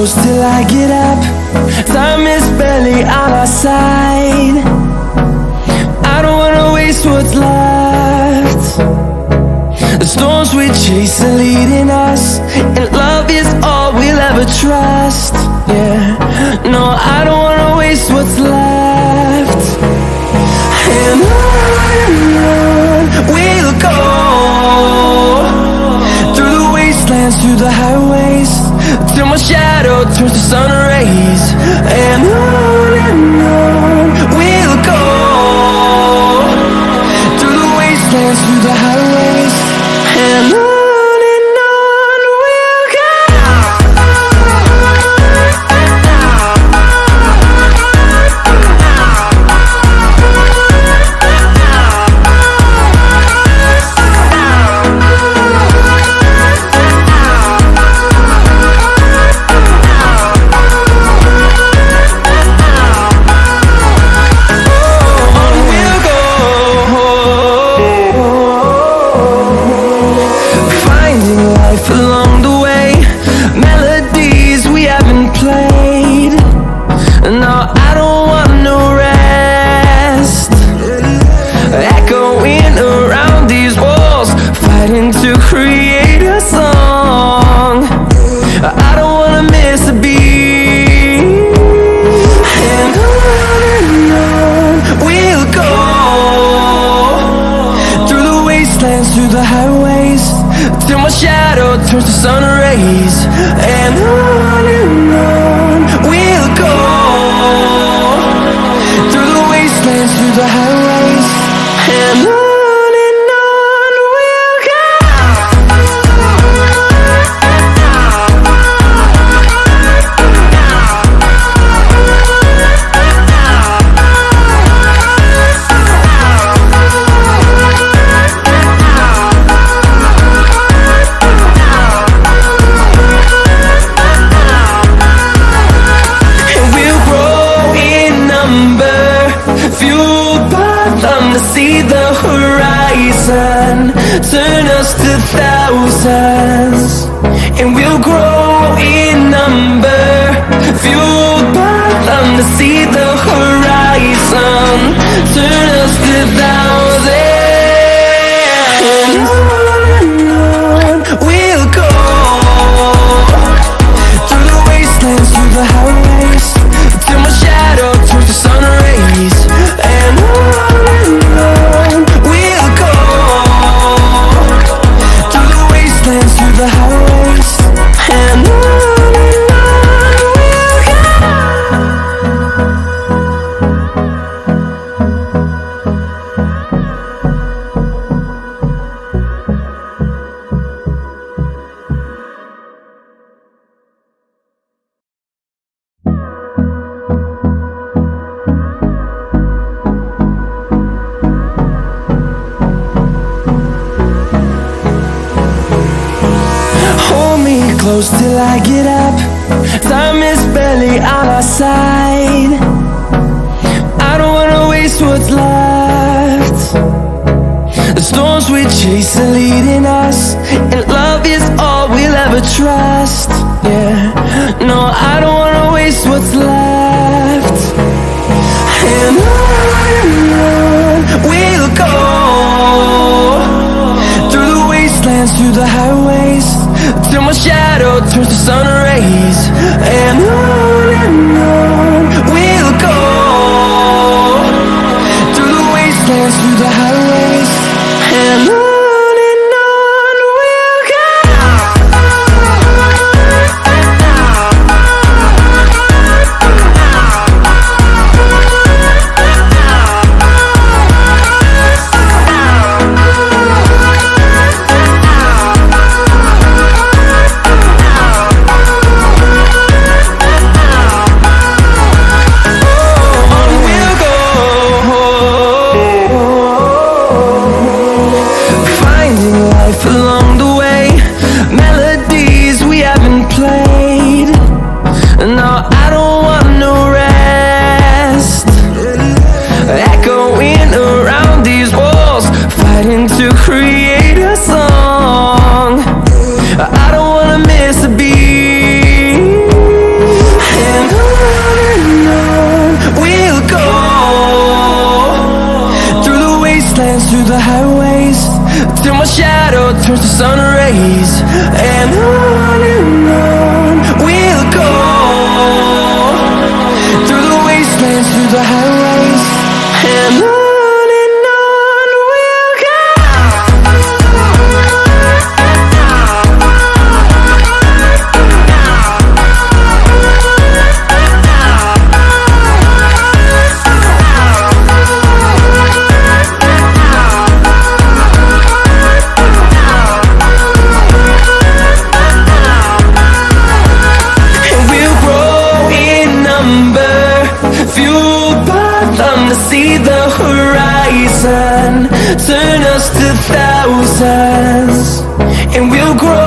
close till I get up. Time is barely on our side. I don't wanna waste what's left. The storms we chase are leading us, and love is all we'll ever trust. Yeah, no, I don't wanna waste what's left. And on we'll go, through the wastelands, through the highways, till my shadow turns to sun rays. And on we'll go, through the wastelands, through the highways, and on. Along the way, melodies we haven't played. No, I don't want no rest. Echoing around these walls, fighting to create a song. I don't wanna miss a beat. And on we'll go, through the wastelands, through the highways, till my shadow turns to sun rays. And on we'll go, through the wastelands, through the highways, and on. See the horizon turn us to thousands, and we'll grow in number, fueled by them. To see the horizon turn us to thousands, and on we'll go, through the wastelands, through the highways, till my shadow turns to sun rays. And we'll go, through the wastelands, through the highways, and on close till I get up. Time is barely on our side. I don't wanna waste what's left. The storms we chase are leading us, and love is all we'll ever trust. Yeah, no, I don't wanna waste what's left. And on we'll go, through the wastelands, through the highways, till my shadow turns to sun rays. And on we'll go, through the wastelands, through the highways, and on. turns to sun rays, and on we'll go, through the wastelands, through the highways, and on we'll go. To see the horizon, turn us to thousands, and we'll grow